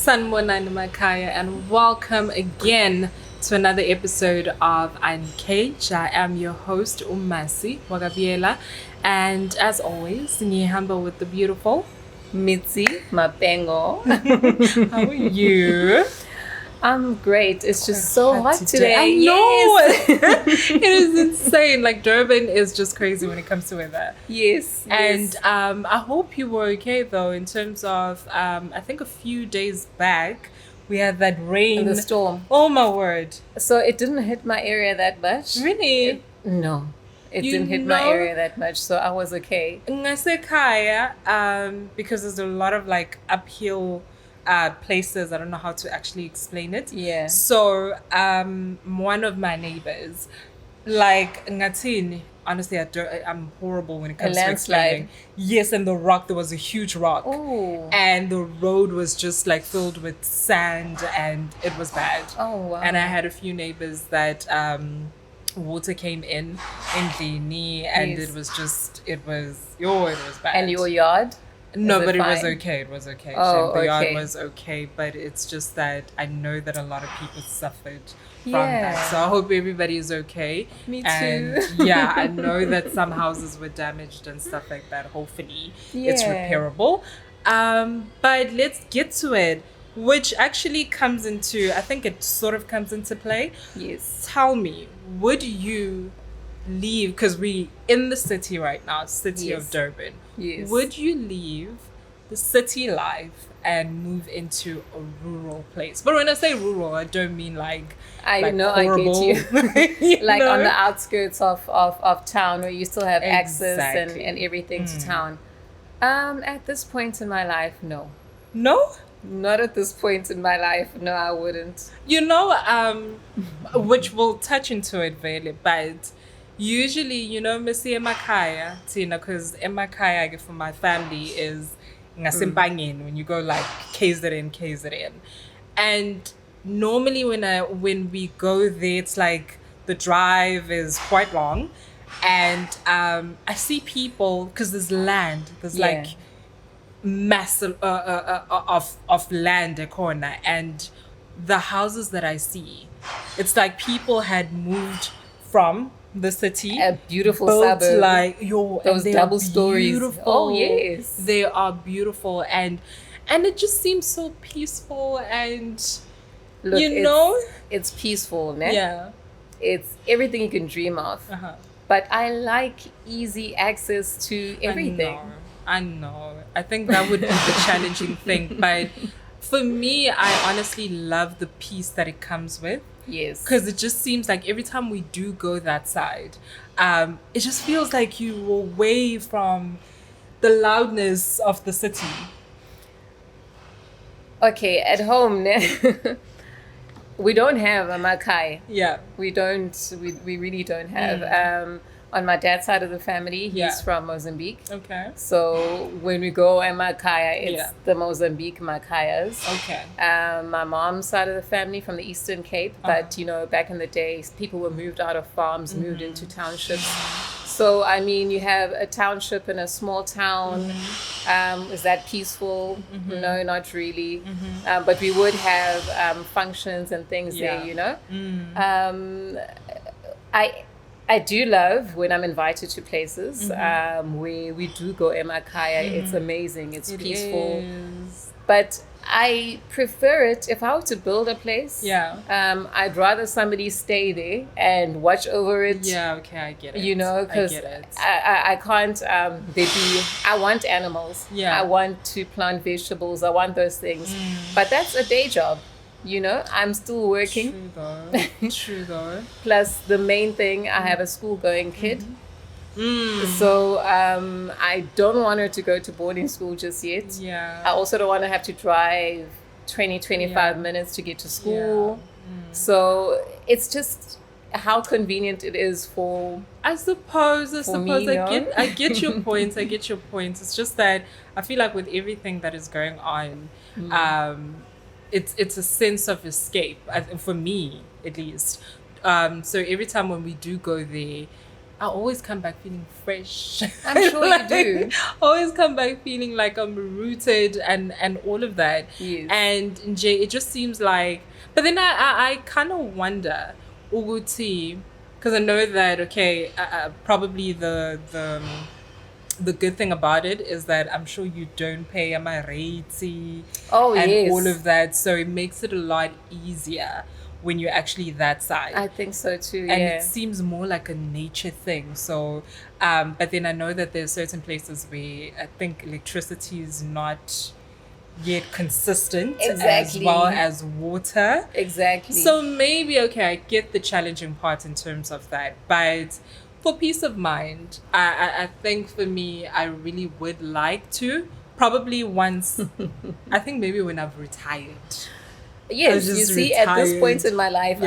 Sanibonani Makaya, and welcome again to another episode of Uncvge. I am your host, Masi, Biyela, and as always, ngihamba with the beautiful Mitzi, mapengo. How are you? I'm great. It's just so hot today. I know. Yes. It is insane. Like Durban is just crazy when it comes to weather. Yes. And I hope you were okay though. In terms of, I think a few days back we had that rain, And the storm. Oh my word! So it didn't hit my area that much. Really? No. It You didn't hit know- my area that much, so I was okay. Ngasekhaya, because there's a lot of like uphill places. I don't know how to actually explain it. Yeah. So one of my neighbors, like ngathini, honestly, I'm horrible when it comes to landslide. explaining. Yes, and the rock, there was a huge rock. Oh. And the road was just like filled with sand and it was bad. Oh, wow. And I had a few neighbors that water came in Dini, and Yes. it was bad. And your yard? No, Is it but it was fine? okay. It was okay. Oh, The yard okay. was okay, but it's just that I know that a lot of people suffered from Yeah. that. So I hope everybody is okay. Me And too. yeah, I know that some houses were damaged and stuff like that. Hopefully it's Yeah. repairable. But let's get to it, which actually comes into, I think it sort of comes into play. Yes. Tell me, would you leave, because we in the city right now, city Yes. of Durban. Yes. Would you leave the city life and move into a rural place? But when I say rural, I don't mean like I know, horrible, I get you. Like know? on the outskirts of town where you still have access Exactly. and everything to town. At this point in my life, no. No? Not at this point in my life. No, I wouldn't. You know, which we'll touch into it really, but usually, you know, Masi emakaya, Tina, because emakaya for my family is ngasimpangeni, when you go like KZN. And normally when we go there, it's like the drive is quite long, and I see people, because there's land, there's Yeah. like massive of land a corner, and the houses that I see, it's like people had moved from the city, A beautiful built suburb. like Those and they double are stories. beautiful. Oh, yes. They are beautiful, and it just seems so peaceful, and Look, you know, it's peaceful, ne? yeah, It's everything you can dream of. uh-huh. But I like easy access to everything. I know. I think that would be the challenging thing, but for me, I honestly love the peace that it comes with. Yes. Because it just seems like every time we do go that side, it just feels like you were away from the loudness of the city. Okay, at home, ne? We don't have a makai. Yeah. We really don't have. On my dad's side of the family, he's Yeah. from Mozambique. Okay. So when we go at Makaya, it's Yeah. the Mozambique Makayas. Okay. My mom's side of the family from the Eastern Cape, but you know, back in the days, people were moved out of farms, moved into townships. So I mean, you have a township in a small town. Is that peaceful? No, not really. But we would have functions and things Yeah. there, you know. I do love when I'm invited to places where we do go emakaya. It's amazing. It's peaceful. Is. But I prefer it if I were to build a place. Yeah. I'd rather somebody stay there and watch over it. Yeah. Okay. I get it. You know, I because get it. I can't. I want animals. Yeah. I want to plant vegetables. I want those things. But that's a day job. You know, I'm still working. True though. True though. Plus, the main thing, I have a school-going kid. So I don't want her to go to boarding school just yet. Yeah. I also don't want to have to drive 25 Yeah. minutes to get to school. So it's just how convenient it is for... I suppose me, I get your points. I get your points. It's just that I feel like with everything that is going on, it's a sense of escape, for me at least. So every time when we do go there, I always come back feeling fresh. I'm sure you do. Always come back feeling like I'm rooted and all of that. Yes. And Jay, it just seems like, but then I kind of wonder, Uguti, because I know that, okay, probably the good thing about it is that I'm sure you don't pay a rates and yes. all of that. So it makes it a lot easier when you're actually that side. I think so too, and it seems more like a nature thing. So, but then I know that there's certain places where I think electricity is not yet consistent as well as water. Exactly. So maybe, okay, I get the challenging part in terms of that. But for peace of mind, I think for me, I really would like to. Probably once, I think maybe when I've retired. Yes, you see, retired. At this point in my life,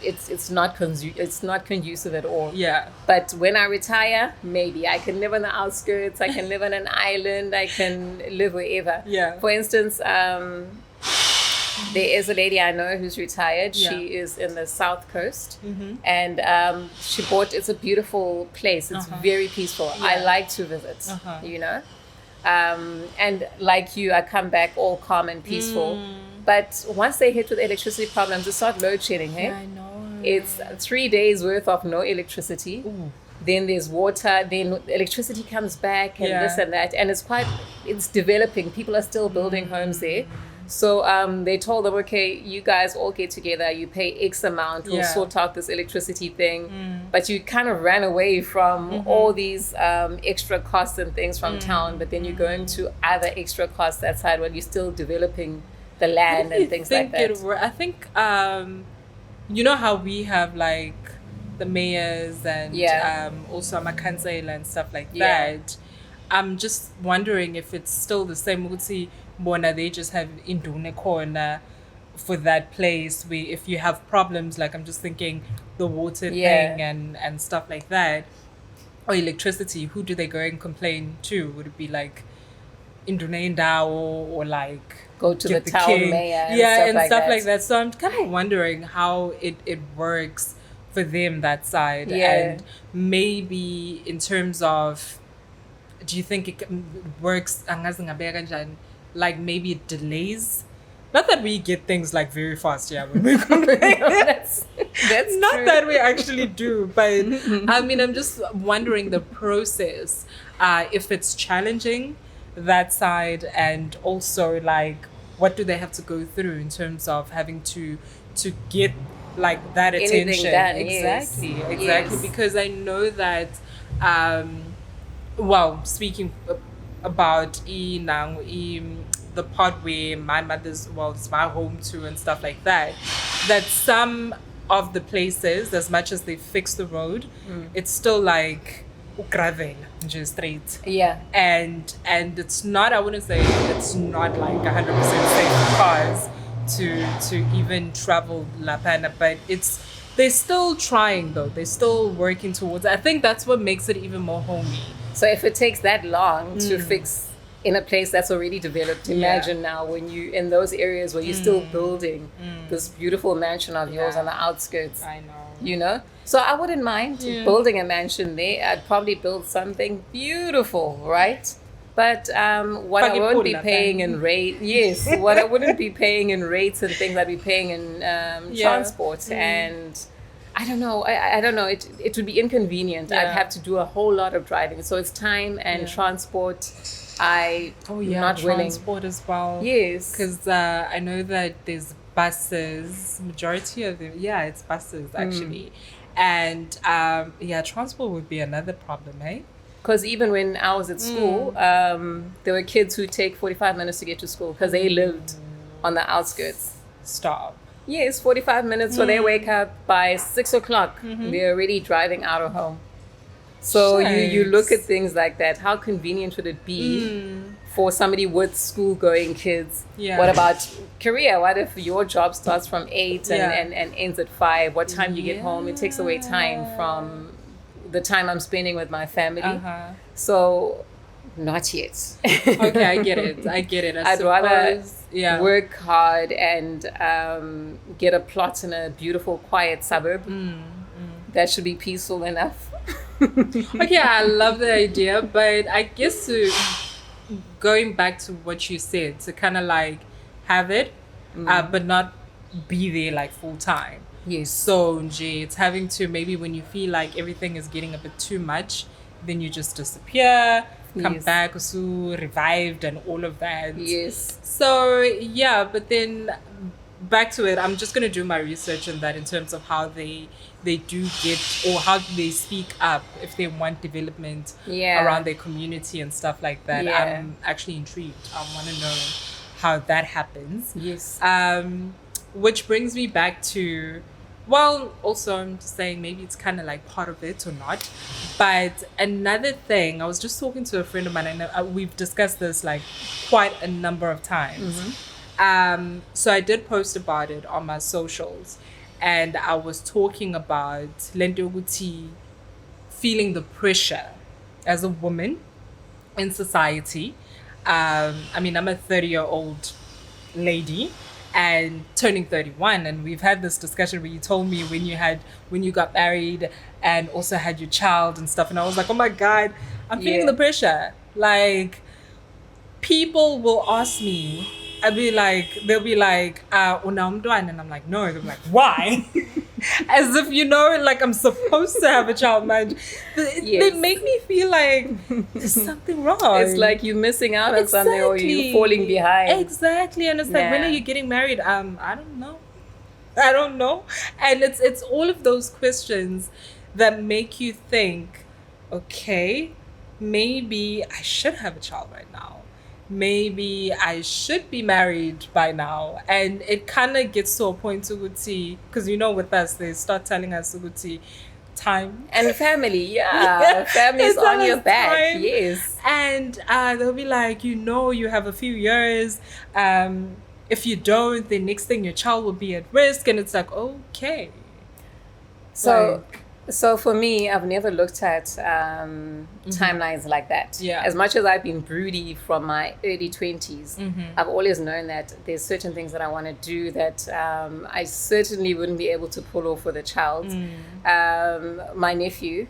it's not conducive at all. Yeah. But when I retire, maybe I can live on the outskirts. I can live on an island. I can live wherever. Yeah. For instance, there is a lady I know who's retired. Yeah. She is in the South Coast, and she bought. It's a beautiful place. It's very peaceful. Yeah. I like to visit. You know, and like you, I come back all calm and peaceful. But once they hit with electricity problems, it's not load shedding, hey? I know. It's 3 days worth of no electricity. Ooh. Then there's water. Then electricity comes back and this and that. And it's developing. People are still building homes there. So they told them, okay, you guys all get together. You pay X amount. We'll sort out this electricity thing. But you kind of ran away from all these extra costs and things from town. But then you're going to other extra costs that side while you're still developing the land and things like that. I think, you know how we have like the mayors and also Makansela and stuff like that. I'm just wondering if it's still the same. Bona, they just have Indune corner for that place where if you have problems, like I'm just thinking the water thing and stuff like that, or electricity, who do they go and complain to? Would it be like Indune Ndao or like go to the town mayor and stuff like that. So I'm kind of wondering how it works for them that side, and maybe in terms of, do you think it works like maybe it delays? Not that we get things like very fast, when we complain. that's not true. that we actually do, but I mean, I'm just wondering the process, if it's challenging that side, and also like what do they have to go through in terms of having to get like that attention done, exactly because I know that speaking about the part where my mother's it's my home too and stuff like that some of the places, as much as they fix the road, it's still like gravel, just straight. Yeah. And it's not, I wouldn't say it's not like 100% safe for cars to even travel La Pana, but they're still trying though. They're still working towards it. I think that's what makes it even more homey. So if it takes that long to fix in a place that's already developed, imagine now when you in those areas where you're still building this beautiful mansion of yours on the outskirts. I know. You know? So I wouldn't mind building a mansion there. I'd probably build something beautiful, right? But what I won't be paying in rates, what I wouldn't be paying in rates and things, I'd be paying in transport. And I don't know. I don't know. It would be inconvenient. I'd have to do a whole lot of driving. So it's time and transport. Not willing. Transport as well. Yes. Because I know that there's buses. Majority of them, it's buses actually. And transport would be another problem, eh? Because even when I was at school, there were kids who take 45 minutes to get to school because they lived on the outskirts. Stop. Yes, 45 minutes. So they wake up by 6 o'clock. They're already driving out of home. So you look at things like that. How convenient would it be for somebody with school-going kids? Yeah. What about career? What if your job starts from 8 and ends at 5? What time you get home? It takes away time from the time I'm spending with my family. So not yet. Okay, I get it. I'd rather work hard and get a plot in a beautiful, quiet suburb. That should be peaceful enough. Okay, I love the idea, but I guess going back to what you said, to kind of like have it, but not be there like full time. Yes. So, nje, it's having to, maybe when you feel like everything is getting a bit too much, then you just disappear, come Yes. back, so revived and all of that. Yes. So, yeah, but then back to it, I'm just going to do my research on that in terms of how they do get, or how they speak up if they want development Yeah. around their community and stuff like that. Yeah. I'm actually intrigued. I want to know how that happens. Yes. Which brings me back to, well, also I'm just saying maybe it's kind of like part of it or not. But another thing, I was just talking to a friend of mine, and we've discussed this like quite a number of times. So I did post about it on my socials, and I was talking about lento ukuthi feeling the pressure as a woman in society. I mean, I'm a 30-year-old lady and turning 31, and we've had this discussion where you told me when you got married and also had your child and stuff, and I was like, oh my God, I'm feeling the pressure. Like, people will ask me, they'll be like, una umntwana, and I'm like, no. They're like, why? As if, like I'm supposed to have a child, man. They make me feel like there's something wrong. It's like you're missing out on something, or you're falling behind. Exactly. And it's like, when are you getting married? I don't know. And it's all of those questions that make you think, okay, maybe I should have a child right now. Maybe I should be married by now. And it kind of gets to a point to Uguti, because with us, they start telling us Uguti, time. And family, family's on your back, time. Yes. And they'll be like, you have a few years. If you don't, the next thing, your child will be at risk. And it's like, okay. So for me, I've never looked at timelines like that. Yeah. As much as I've been broody from my early 20s, I've always known that there's certain things that I want to do that I certainly wouldn't be able to pull off with a child. My nephew,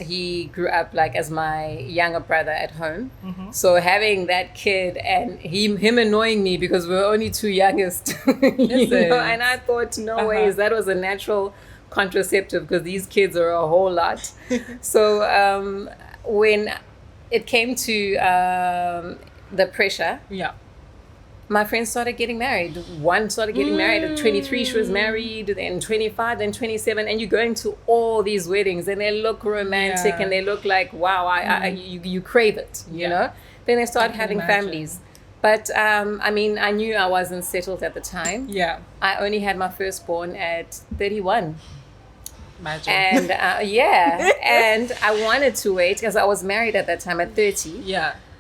he grew up like as my younger brother at home. So having that kid and him annoying me because we're only two youngest, and I thought, no ways, that was a natural contraceptive because these kids are a whole lot. So when it came to the pressure, my friends started getting married. One started getting married at 23. She was married, then 25, then 27, and you're going to all these weddings and they look romantic and they look like, wow, you crave it, you know. Then they start having families. But I knew I wasn't settled at the time. I only had my firstborn at 31. Imagine. And and I wanted to wait because I was married at that time at 30.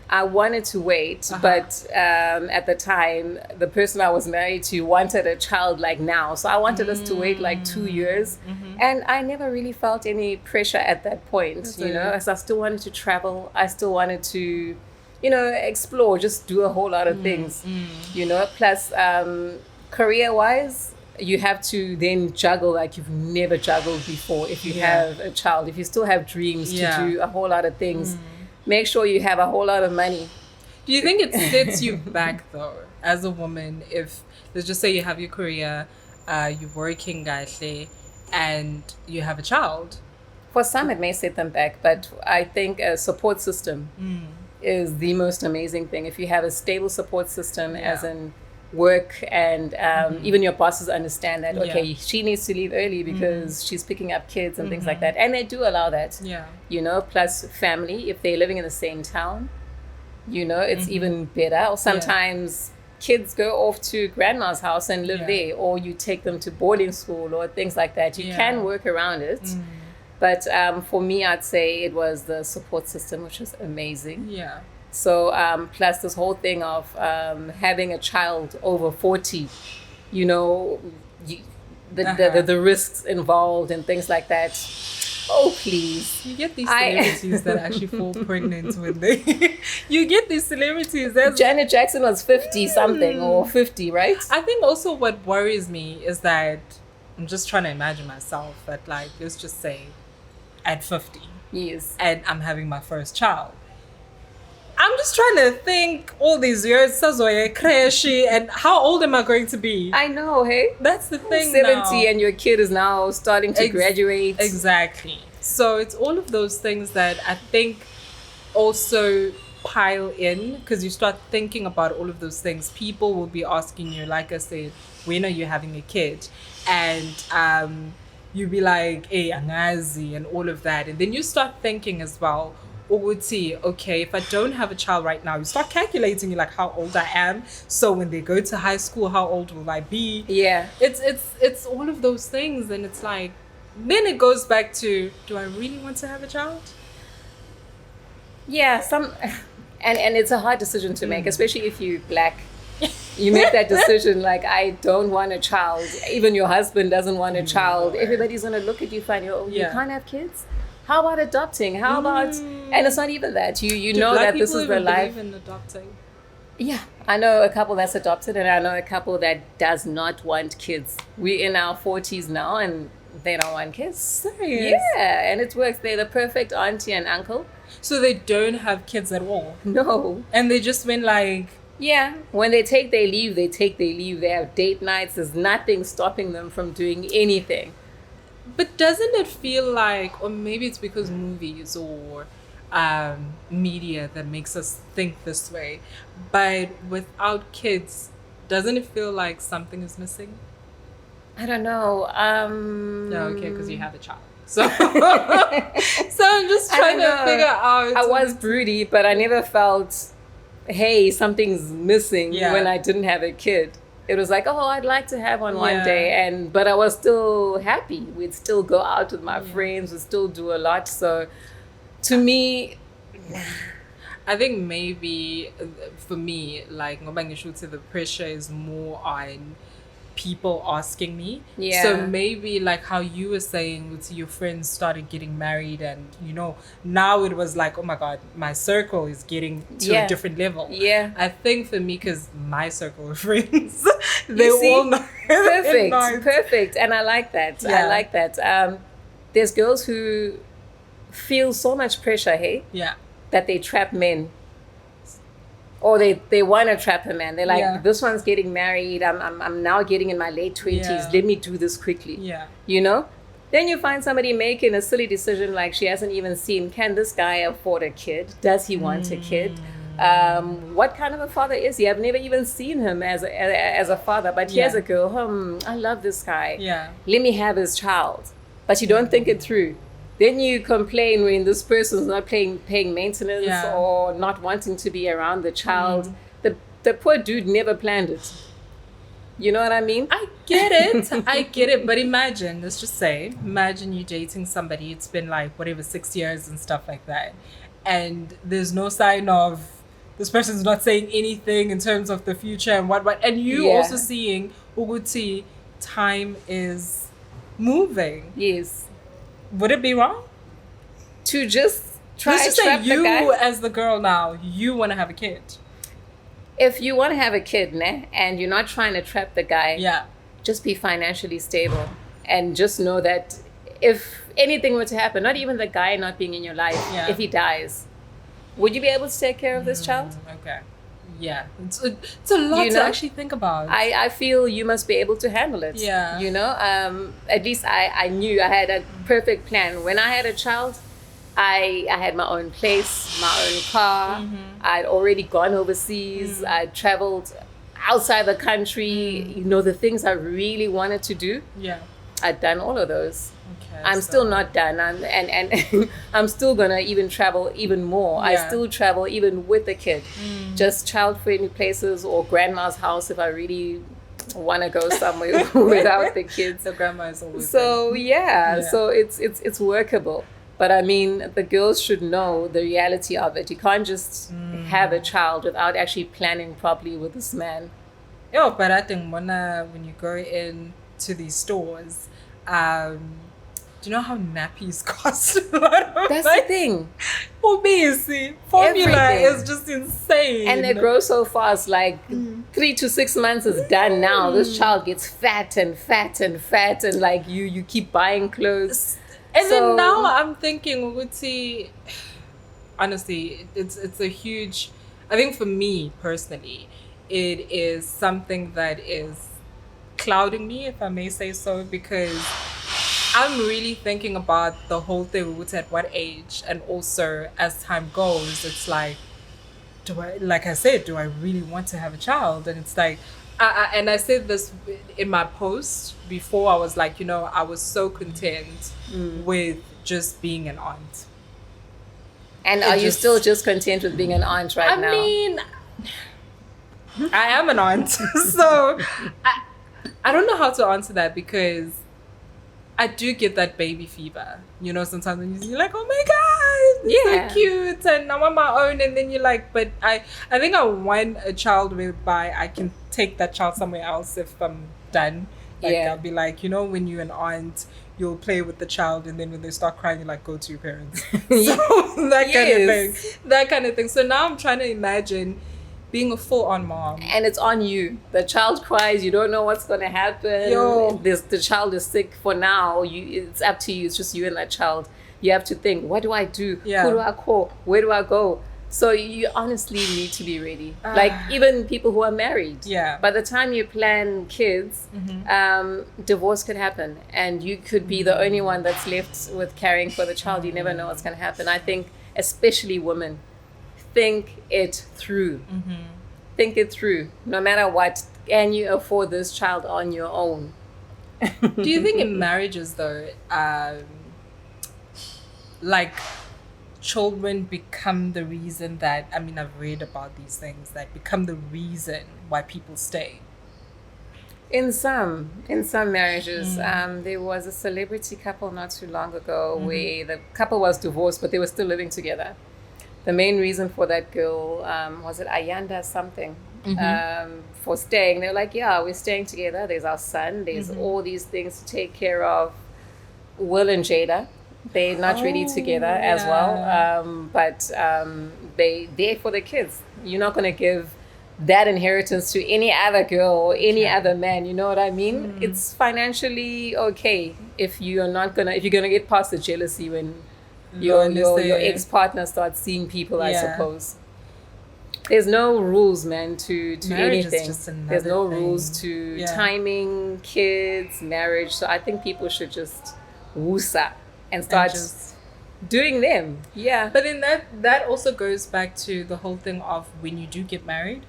I wanted to wait, but at the time, the person I was married to wanted a child like now. So I wanted us to wait like 2 years. And I never really felt any pressure at that point, as I still wanted to travel. I still wanted to, explore, just do a whole lot of things, plus career-wise, you have to then juggle like you've never juggled before if you have a child. If you still have dreams to do a whole lot of things, make sure you have a whole lot of money. Do you think it sets you back though, as a woman, if, let's just say you have your career, you're working, and you have a child? For some, it may set them back, but I think a support system is the most amazing thing. If you have a stable support system, as in work, and even your bosses understand that, okay, she needs to leave early because she's picking up kids and things like that. And they do allow that, plus family. If they're living in the same town, it's even better. Or sometimes kids go off to grandma's house and live there, or you take them to boarding school or things like that. You can work around it. But for me, I'd say it was the support system, which was amazing. So plus this whole thing of having a child over 40, the risks involved and things like that. Oh, please. You get these celebrities that actually fall pregnant when they... You get these celebrities. Janet Jackson was 50 something or 50, right? I think also what worries me is that I'm just trying to imagine myself that, like, let's just say at 50. Yes. And I'm having my first child. I'm just trying to think all these years, Sazoye, Kreshi, and how old am I going to be? I know, hey? That's the thing 70 now. and your kid is now starting to graduate. Exactly. So it's all of those things that I think also pile in, because you start thinking about all of those things. People will be asking you, like I said, when are you having a kid? And you'll be like, hey, angazi, and all of that. And then you start thinking as well, okay, if I don't have a child right now, you start calculating like how old I am. So when they go to high school, how old will I be? Yeah. It's all of those things, and it's like, then it goes back to, do I really want to have a child? Yeah, and it's a hard decision to make, especially if you're Black. You make that decision like, I don't want a child. Even your husband doesn't want a child. Everybody's gonna look at you funny. Oh, you can't have kids? How about adopting? How about? And it's not even that. You know that this is the life. In adopting? Yeah, I know a couple that's adopted, and I know a couple that does not want kids. We're in our 40s now, and they don't want kids. Serious? Yeah, and it works. They're the perfect auntie and uncle. So they don't have kids at all? No. And they just went like... Yeah, when they take their leave, they take their leave. They have date nights. There's nothing stopping them from doing anything. But doesn't it feel like, or maybe it's because movies or media that makes us think this way, but without kids, doesn't it feel like something is missing? I don't know. No, okay, because you have a child. So, so I'm just trying to figure out. I was broody, but I never felt, hey, something's missing when I didn't have a kid. It was like, oh, I'd like to have one day, but I was still happy. We'd still go out with my friends. We'd still do a lot. So, to me, I think maybe for me, like Ngubane, the pressure is more on people asking me. Yeah. So maybe like how you were saying, with your friends started getting married, and now it was like, oh my God, my circle is getting to a different level. Yeah. I think for me, because my circle of friends, they all know. Perfect. And I like that. I like that. There's girls who feel so much pressure, hey? Yeah. That they trap men. Or they want to trap a man. They're like, this one's getting married. I'm now getting in my late 20s. Yeah. Let me do this quickly. Yeah. Then you find somebody making a silly decision, like she hasn't even seen, can this guy afford a kid? Does he want a kid? What kind of a father is he? I've never even seen him as a father. But here's a girl, I love this guy. Yeah. Let me have his child. But you don't think it through. Then you complain when this person's not paying maintenance or not wanting to be around the child. The poor dude never planned it. You know what I mean? I get it. But let's just say, imagine you dating somebody. It's been like, whatever, 6 years and stuff like that. And there's no sign of this person's not saying anything in terms of the future and what. And you also seeing, Uguti, time is moving. Yes. Would it be wrong to just try to trap say you the guy? As the girl now, you want to have a kid? If you want to have a kid, and you're not trying to trap the guy, just be financially stable, and just know that if anything were to happen, not even the guy not being in your life, if he dies, would you be able to take care of this child? Okay. Yeah, it's a lot to actually think about. I feel you must be able to handle it. Yeah. At least I knew I had a perfect plan. When I had a child, I had my own place, my own car. Mm-hmm. I'd already gone overseas. Mm-hmm. I'd traveled outside the country. Mm-hmm. The things I really wanted to do. Yeah. I'd done all of those. Okay, I'm still not done, and I'm still gonna even travel even more. I still travel even with the kid, just child-friendly places or grandma's house if I really want to go somewhere without the kids. The grandma is always so so it's workable. But I mean, the girls should know the reality of it. You can't just have a child without actually planning properly with this man. Yeah, but I think when you go in to these stores, do you know how nappies cost a lot of That's the thing. Obviously, formula is just insane. And they grow so fast, like 3 to 6 months is done now. This child gets fat and fat and fat, and like you keep buying clothes. And So- then now I'm thinking, Uguti, honestly, it's a huge. I think for me personally, it is something that is clouding me, if I may say so, because I'm really thinking about the whole thing with at what age, and also as time goes, it's like, like I said, do I really want to have a child? And it's like, and I said this in my post before, I was like, I was so content with just being an aunt. And are you still just content with being an aunt right now? I mean, I am an aunt. So I don't know how to answer that, because I do get that baby fever. Sometimes when you're like, oh my God, Yeah. so cute, and I'm on my own. And then you're like, but I think I want a child whereby I can take that child somewhere else if I'm done. Like, Yeah. I'll be like, when you're an aunt, you'll play with the child, and then when they start crying, you're like, go to your parents. So that kind of thing. So now I'm trying to imagine being a full-on mom. And it's on you. The child cries. You don't know what's going to happen. The child is sick for now. It's up to you. It's just you and that child. You have to think, what do I do? Yeah. Who do I call? Where do I go? So you honestly need to be ready. Like even people who are married. Yeah. By the time you plan kids, divorce could happen. And you could be the only one that's left with caring for the child. You never know what's going to happen. I think especially women, think it through. Think it through. No matter what, can you afford this child on your own? Do you think in marriages, though, like children become the reason that, I've read about these things, that become the reason why people stay? In some marriages, there was a celebrity couple not too long ago where the couple was divorced, but they were still living together. The main reason for that girl, was it Ayanda something, for staying. They were like, yeah, we're staying together. There's our son. There's all these things to take care of. Will and Jada, they're not really together as well. But they're for the kids. You're not going to give that inheritance to any other girl or any other man. You know what I mean? It's financially okay if you're going to get past the jealousy when your ex-partner starts seeing people, I suppose. There's no rules, man, to Marriage anything. is just another There's no thing. rules to timing, kids, marriage. So I think people should just woosa and start doing them. Yeah. But then that also goes back to the whole thing of when you do get married,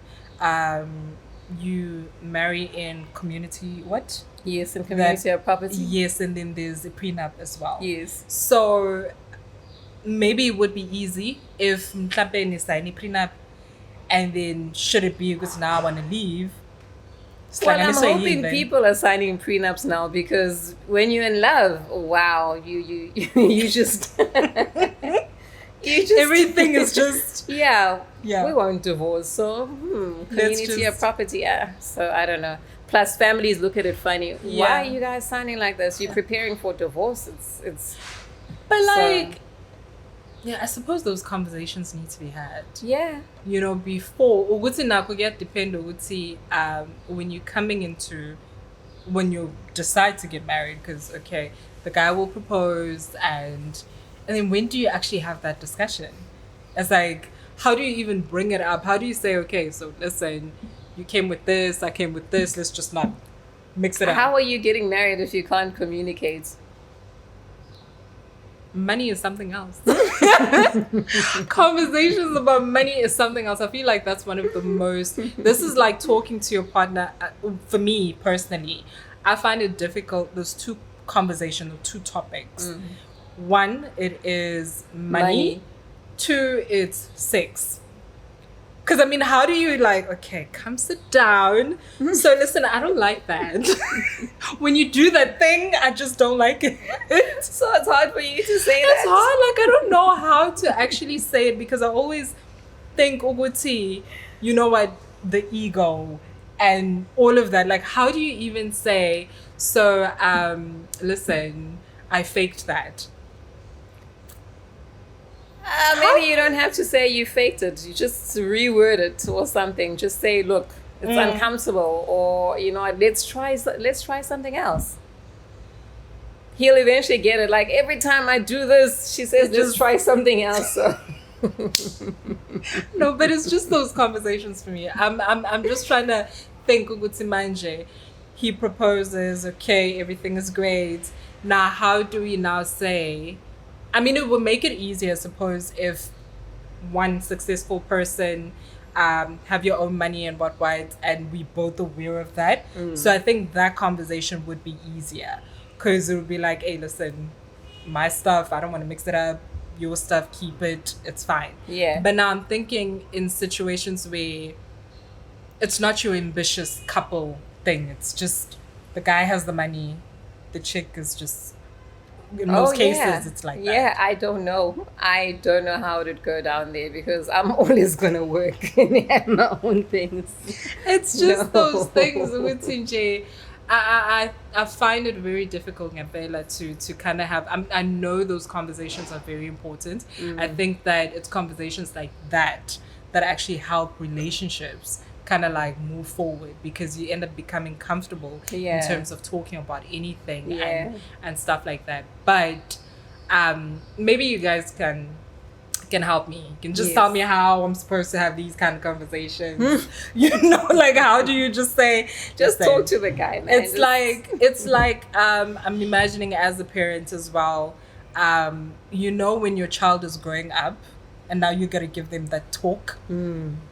you marry in community, what? Yes, in community or property. Yes, and then there's a prenup as well. Yes. So maybe it would be easy if mhlampe ni sign a prenup, and then should it be because now I want to leave. Well, I'm hoping people are signing prenups now, because when you're in love, wow, you just everything is just yeah. We won't divorce, so community or property, So I don't know. Plus, families look at it funny. Why are you guys signing like this? You're preparing for divorce. It's. But like. Yeah, I suppose those conversations need to be had. Yeah. Before, ukuthi nakho kuyadependa ukuthi when you decide to get married, because okay, the guy will propose, and then when do you actually have that discussion? It's like, how do you even bring it up? How do you say, okay, so listen, you came with this, I came with this, let's just not mix it up. How are you getting married if you can't communicate? Money is something else. Conversations about money is something else. I feel like that's one of the most. This is like talking to your partner. For me personally, I find it difficult. There's two conversations or two topics. One, it is money. Two, it's sex. Because how do you okay, come sit down. So listen, I don't like that. When you do that thing, I just don't like it. So it's hard for you to say that? It's hard. I don't know how to actually say it, because I always think, Uguti, you know what, the ego and all of that. Like, how do you even say, so, listen, I faked that. Maybe you don't have to say you faked it. You just reword it or something. Just say, look, it's uncomfortable, or let's try something else. he'll eventually get it. Like every time I do this, she says, just try something else. So. No, but it's just those conversations for me. I'm just trying to think ukuthi manje. He proposes, okay, everything is great. Now, how do we now say? I mean, it would make it easier, I suppose, if one successful person have your own money and what, and we both aware of that. So I think that conversation would be easier because it would be like, hey, listen, my stuff, I don't want to mix it up. Your stuff, keep it. It's fine. Yeah. But now I'm thinking in situations where it's not your ambitious couple thing. It's just the guy has the money, the chick is just. In most cases, it's like that. Yeah, I don't know. I don't know how it would go down there because I'm always going to work and have my own things. It's just those things with Uncvge. I find it very difficult, Biyela, to kind of have. I know those conversations are very important. I think that it's conversations like that actually help relationships kind of like move forward because you end up becoming comfortable in terms of talking about anything and stuff like that. But maybe you guys can help me. You can just tell me how I'm supposed to have these kind of conversations. Like how do you just say just talk to the guy, man. It's like I'm imagining as a parent as well, when your child is growing up and now you gotta give them that talk.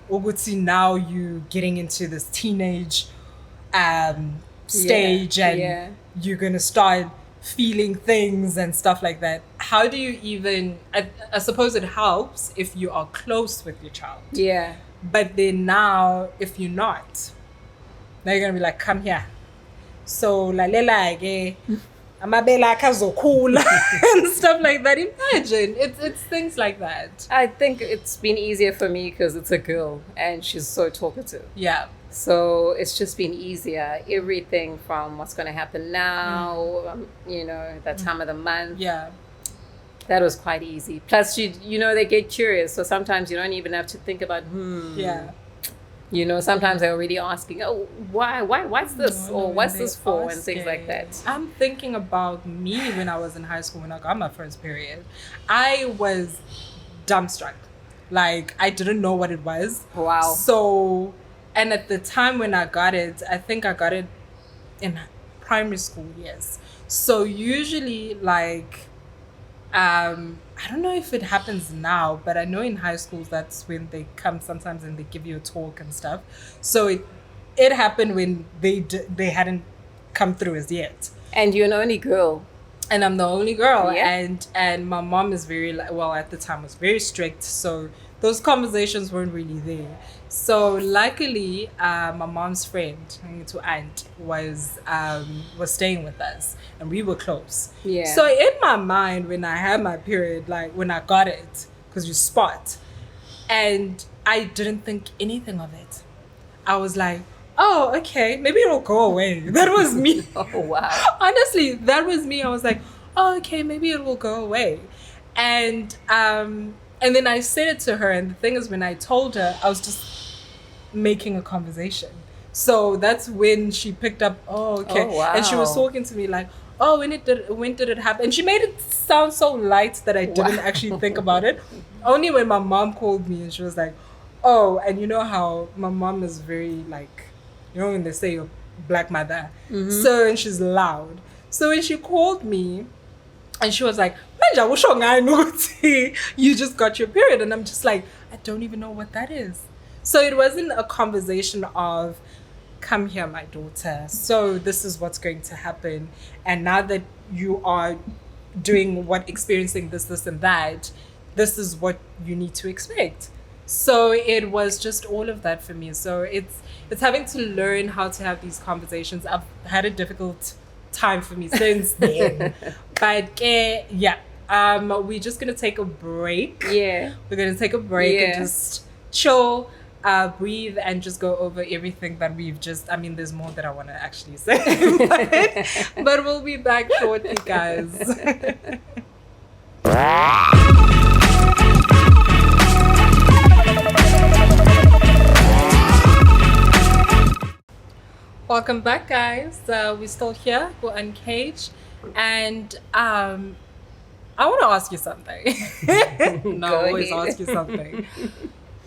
Uguti, now you getting into this teenage stage and you're gonna start feeling things and stuff like that. How do you even? I suppose it helps if you are close with your child. Yeah. But then now, if you're not, now you're gonna be like, come here. So like. Amabela kazokhula and stuff like that. Imagine it's things like that. I think it's been easier for me because it's a girl and she's so talkative. Yeah. So it's just been easier. Everything from what's going to happen now, that time of the month. Yeah. That was quite easy. Plus, they get curious. So sometimes you don't even have to think about, Yeah. Sometimes they're already asking, oh, what's this? Or what's this for? And things like that. I'm thinking about me when I was in high school, when I got my first period. I was dumbstruck. Like, I didn't know what it was. Wow. So, and at the time when I got it, I think I got it in primary school, yes. So usually, like, I don't know if it happens now, but I know in high schools that's when they come sometimes and they give you a talk and stuff. So it happened when they hadn't come through as yet. And you're the only girl. And I'm the only girl. Yeah. And my mom is at the time was very strict. So those conversations weren't really there. So luckily, my mom's friend, to aunt, was staying with us, and we were close. Yeah. So in my mind, when I had my period, like when I got it, because you spot, and I didn't think anything of it. I was like, oh, okay, maybe it'll go away. That was me. Oh, wow. Honestly, that was me. I was like, oh, okay, maybe it will go away. And then I said it to her, and the thing is, when I told her, I was just making a conversation. So that's when she picked up, oh, okay. Oh, wow. And she was talking to me like, oh, when did it happen? And she made it sound so light that I didn't actually think about it. Only when my mom called me and she was like, oh, and you know how my mom is very like, when they say a black mother. Mm-hmm. So, and she's loud. So when she called me, and she was like, you just got your period. And I'm just like, I don't even know what that is. So it wasn't a conversation of, come here, my daughter. So this is what's going to happen. And now that you are experiencing this and that, this is what you need to expect. So it was just all of that for me. So it's having to learn how to have these conversations. I've had a difficult time for me since then. But we're just gonna take a break. Yeah, we're gonna take a break and just chill, breathe, and just go over everything that we've there's more that I want to actually say, but we'll be back shortly, guys. Welcome back, guys. We're still here for Uncvge, And I want to ask you something. No, I always ask you something.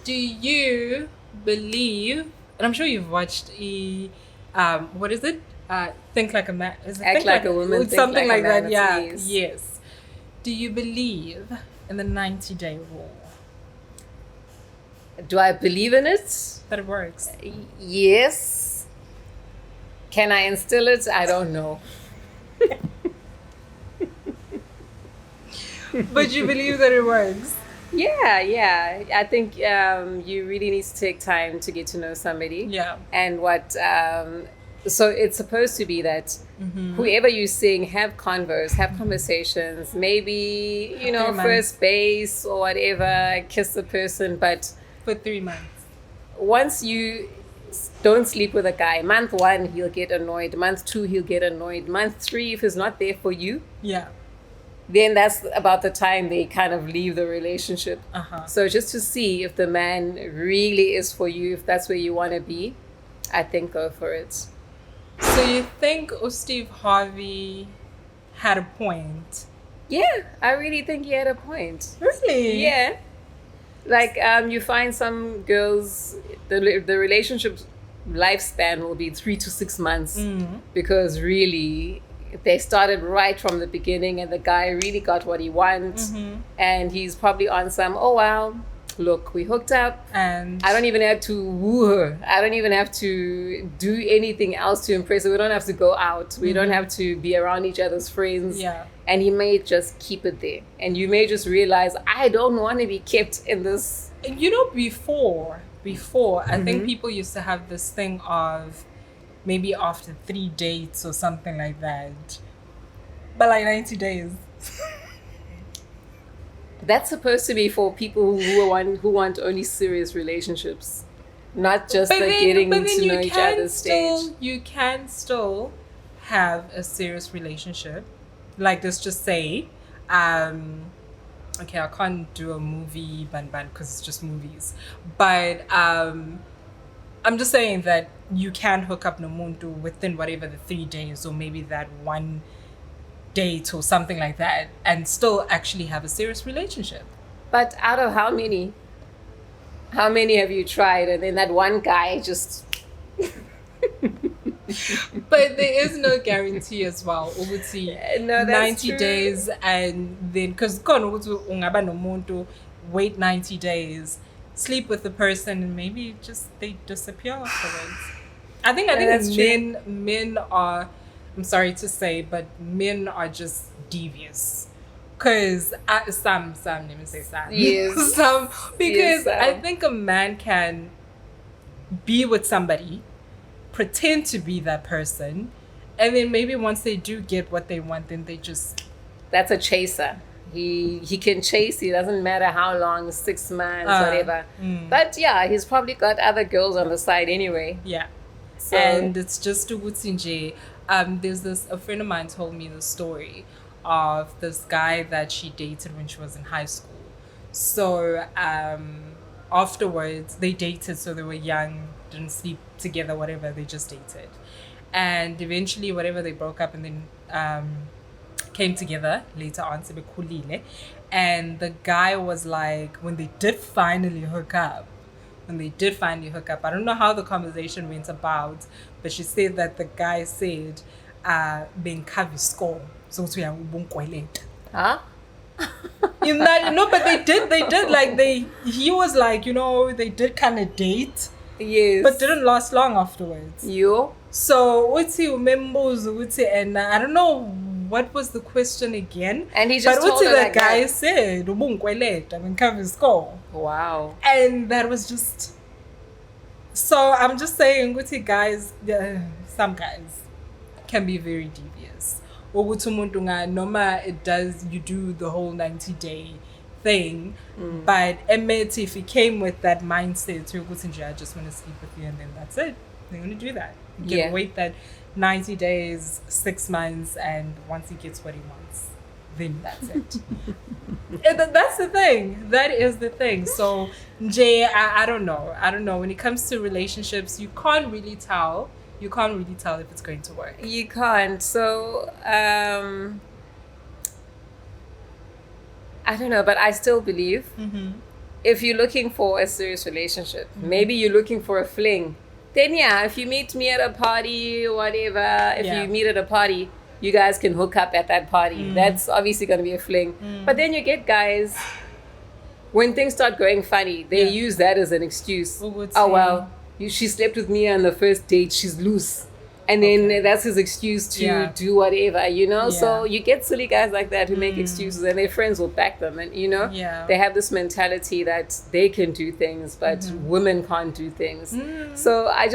Do you believe, and I'm sure you've watched what is it? Think Like a Man. Is it Act Think Like a Woman, Think something Like a like Man, that. Yeah. yes. Yes. Do you believe in the 90-day rule? Do I believe in it? That it works. Yes. Can I instill it? I don't know. But you believe that it works? Yeah. I think you really need to take time to get to know somebody. Yeah. And so it's supposed to be that whoever you're seeing, have conversations, maybe, first base or whatever, kiss the person. But For 3 months. once you don't sleep with a guy, month 1, he'll get annoyed. Month 2, he'll get annoyed. Month 3, if he's not there for you, Yeah. then that's about the time they kind of leave the relationship. So just to see if the man really is for you, if that's where you want to be, I think go for it. So you think Steve Harvey had a point? Yeah, I really think he had a point. Really? Yeah. Like, you find some girls, the relationship lifespan will be 3 to 6 months because really they started right from the beginning and the guy really got what he wants and he's probably on some, oh wow, look, we hooked up And I don't even have to woo her. I don't even have to do anything else to impress her. We don't have to go out. We don't have to be around each other's friends. Yeah. And he may just keep it there. And you may just realize, I don't want to be kept in this. before, I think people used to have this thing of maybe after 3 dates or something like that. But like 90 days. That's supposed to be for people who want only serious relationships, not just the getting to know each other's stage. You can still have a serious relationship. Like, let's just say, okay, I can't do a movie ban because it's just movies. But I'm just saying that you can hook up Nomuntu within whatever the 3 days or maybe that 1 date or something like that and still actually have a serious relationship. But out of how many? How many have you tried? And then that one guy just... But there is no guarantee as well. Uguti, No, that's 90 true. days and then because wait 90 days, sleep with the person and maybe just they disappear afterwards. I think that's true. men are, I'm sorry to say, but men are just devious. Because some, let me say some. Yes. Some, because Yes, some. I think a man can be with somebody, pretend to be that person, and then maybe once they do get what they want, then they just... That's a chaser. He can chase. It doesn't matter how long, 6 months, whatever. But yeah, he's probably got other girls on the side anyway. Yeah. So, And it's just Nje. There's a friend of mine told me the story of this guy that she dated when she was in high school. So afterwards, they dated, so they were young, didn't sleep together, whatever, they just dated. And eventually, whatever, they broke up and then came together later on. And the guy was like, when they did finally hook up, I don't know how the conversation went about, but she said that the guy said, "Ben kavi score, so we are huh? in that, but they did like he was like, they did kind of date, Yes. but didn't last long afterwards. You? So and I don't know what was the question again. And he just but told her the like guy that. said, "Ben kavi score." Wow. And that was just... So I'm just saying, guys, some guys can be very devious. Noma, you do the whole 90-day thing. But if he came with that mindset, I just want to sleep with you and then that's it. They're going to do that. You can wait that 90 days, 6 months, and once he gets what he wants, then that's it. That's the thing. That is the thing. So, Jay, I don't know. When it comes to relationships, you can't really tell you can't really tell if it's going to work. You can't. So, I don't know, but I still believe if you're looking for a serious relationship, maybe you're looking for a fling, then yeah, if you meet me at a party or whatever, if you meet at a party, you guys can hook up at that party. That's obviously going to be a fling. But then you get guys, when things start going funny, they use that as an excuse. Oh, well, she slept with me on the first date, she's loose. And then that's his excuse to do whatever, you know? So you get silly guys like that who make excuses, and their friends will back them. And, you know, they have this mentality that they can do things, but women can't do things. So I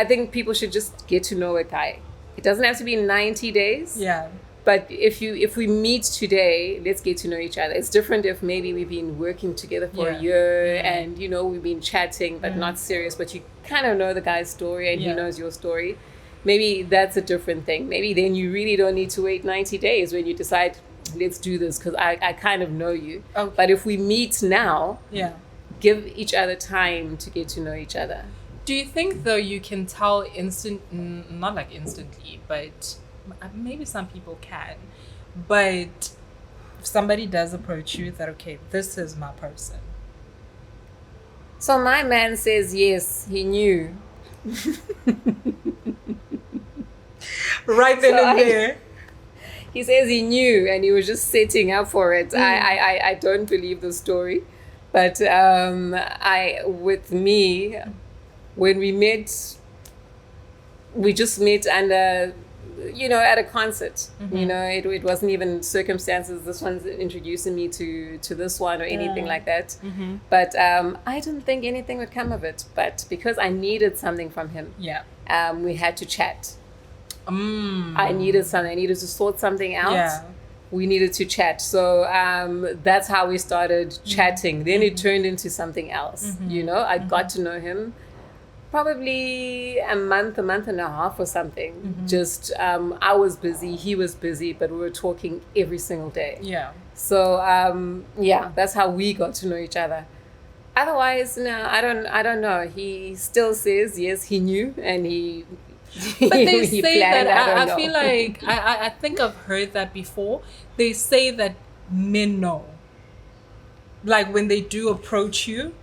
think people should just get to know a guy. It doesn't have to be 90 days. Yeah. But if we meet today, let's get to know each other. It's different if maybe we've been working together for a year and, you know, we've been chatting but not serious, but you kind of know the guy's story and he knows your story. Maybe that's a different thing. Maybe then you really don't need to wait 90 days when you decide, let's do this because I kind of know you. Okay. But if we meet now, give each other time to get to know each other. Do you think, though, you can tell not like instantly, but maybe some people can, but if somebody does approach you that, okay, this is my person? So my man says yes, he knew. Right then and there. He says he knew and he was just setting up for it. I don't believe the story, but with me, when we met, we just met under, you know, at a concert. You know, it wasn't even circumstances. This one's introducing me to this one or anything like that. But I didn't think anything would come of it. But because I needed something from him, we had to chat. I needed something. I needed to sort something out. Yeah. We needed to chat. So that's how we started chatting. Then it turned into something else. You know, I got to know him probably a month and a half or something. Just I was busy, he was busy, but we were talking every single day. Yeah. So that's how we got to know each other. Otherwise, no, I don't know. He still says yes, he knew, and he. But they he say planned, that I feel like I think I've heard that before. They say that men know. Like when they do approach you,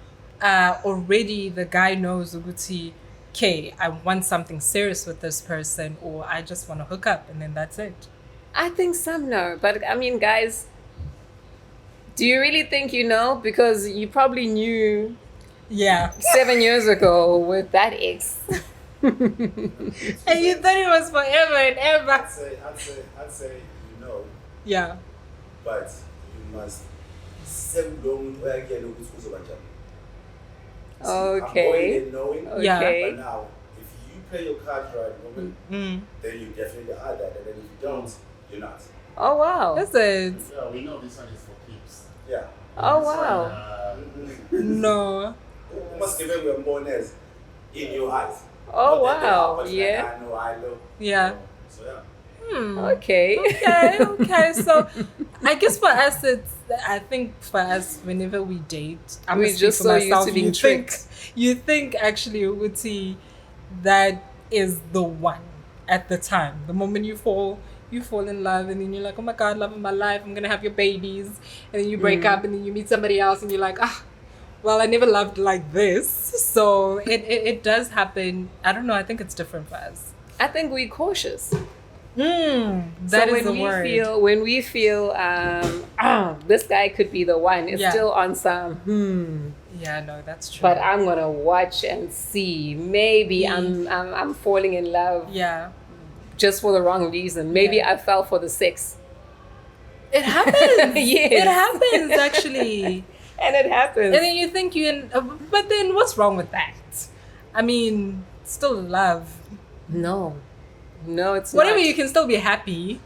already the guy knows, Uguti, okay, I want something serious with this person, or I just want to hook up, and then that's it. I think some know, but I mean, guys, do you really think you know? Because you probably knew 7 years ago with that ex. And you thought it was forever and ever. I'd say you know. Yeah. But you must Okay. I'm knowing. Okay. But now, if you play your cards right, woman, then you definitely are that. And then if you don't, you're not. Oh wow. That's it. Yeah, we know this one is for keeps. Yeah. Oh wow. No. You must give him your bonus in your eyes. Oh Not that they are, wow. but Yeah. like, I know. Yeah. So yeah. Okay. Okay. So I guess for us, I think for us, whenever we date, I'm We just just for so used myself, to being you think, tricked. you think actually, Uguti, that is the one at the time. The moment you fall in love, and then you're like, oh my God, love of my life, I'm gonna have your babies, and then you break up, and then you meet somebody else, and you're like, well, I never loved like this. So it does happen. I don't know. I think it's different for us. I think we're cautious. That is the word. When we feel this guy could be the one, it's still on some Yeah, no, that's true. but I'm gonna watch and see. Maybe I'm falling in love just for the wrong reason. Maybe I fell for the sex. It happens. Yes. It happens actually. And it happens. And then you think but then what's wrong with that? I mean, still love. No, it's Whatever, not. you can still be happy.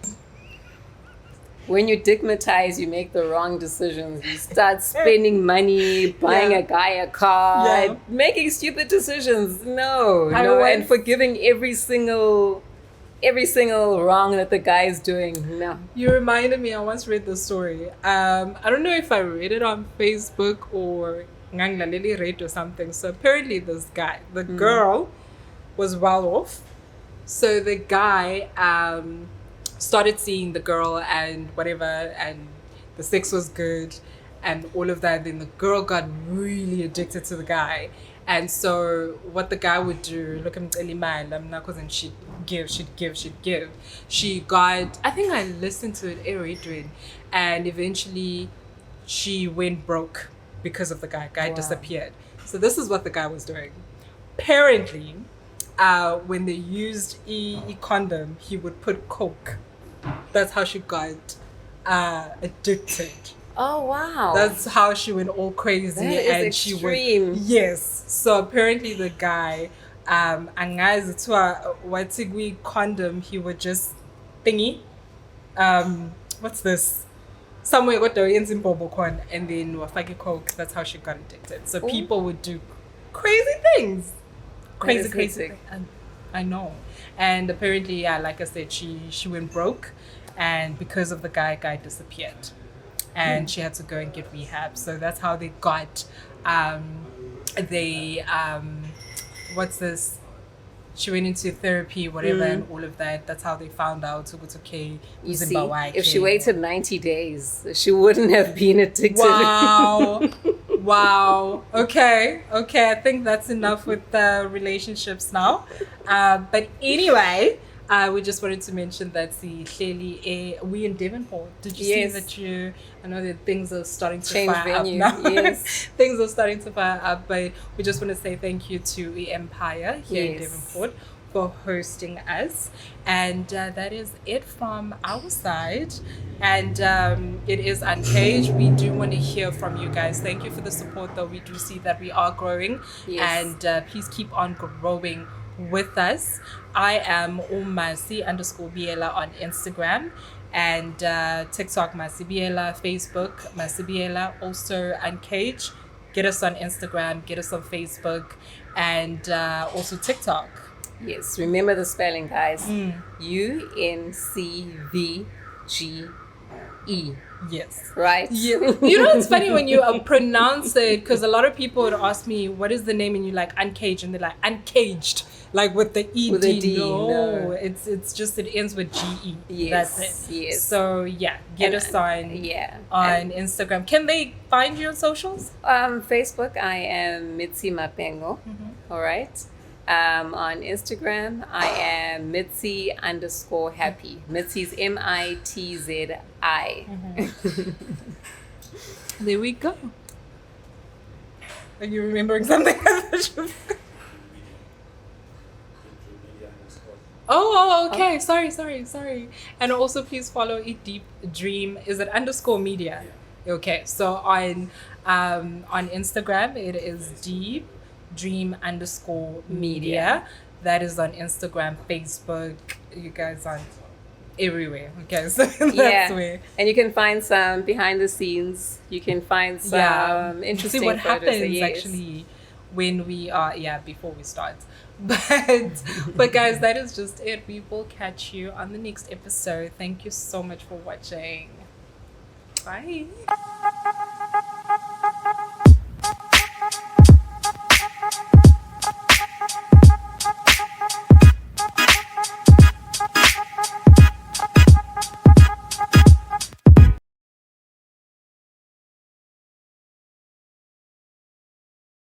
When you digmatize, you make the wrong decisions. You start spending money, buying a guy a car, making stupid decisions. No, and forgiving every single wrong that the guy is doing. No. You reminded me, I once read the story. I don't know if I read it on Facebook or Nganglaleli read or something. So apparently this guy, the girl, was well off. So the guy started seeing the girl and whatever, and the sex was good and all of that. Then the girl got really addicted to the guy. And so what the guy would do, look, I'm not because she'd give. She got, I think I listened to it every, and eventually she went broke because of the guy. Guy disappeared. So this is what the guy was doing. Apparently, when they used a condom, he would put coke. That's how she got addicted. Oh wow. That's how she went all crazy. That is and extreme. She would, yes. So apparently the guy, angazi to watigwi condom, he would just thingy. What's this? Somewhere got the Zimbabwe and then wafaki coke. That's how she got addicted. So people would do crazy things. Crazy things. I know. And apparently, yeah, like I said, she went broke, and because of the guy disappeared. And she had to go and get rehab. So that's how they got what's this? She went into therapy, whatever, and all of that. That's how they found out okay. You see, if she waited 90 days, she wouldn't have been addicted. Wow. Okay. I think that's enough with relationships now. But anyway, we just wanted to mention that we in Devonport. Did you see that I know that things are starting to change fire venue. up now. Yes. Things are starting to fire up, but we just want to say thank you to Empire here in Devonport for hosting us. And that is it from our side. And it is Uncvge. We do want to hear from you guys. Thank you for the support, though. We do see that we are growing. Yes. And please keep on growing with us. I am Masi _Biyela on Instagram and TikTok Masi Biyela, Facebook Masi Biyela, also Uncvge. Get us on Instagram, get us on Facebook, and also TikTok. Yes, remember the spelling, guys. Uncvge. Yes. Right? Yeah. You know, it's funny when you pronounce it, because a lot of people would ask me, what is the name? And you're like, Uncvge. And they're like, Uncaged. Like with the E-D. With a D. No. It's just, it ends with G-E. Yes. That's it. Yes. So, get us on Instagram. Can they find you on socials? Facebook, I am Mitzi Mapengo. All right. On Instagram, I am Mitzi _happy. Mitzi's MITZI. There we go. Are you remembering something? Oh, okay. Sorry. And also, please follow Eat Deep Dream. Is it _media? Yeah. Okay. So on Instagram, it is Deep Dream _media. That is on Instagram, Facebook. You guys are everywhere. Okay, so that's where. And you can find some behind the scenes. You can find some interesting see what photos. happens actually when we are before we start. But guys, that is just it. We will catch you on the next episode. Thank you so much for watching. Bye.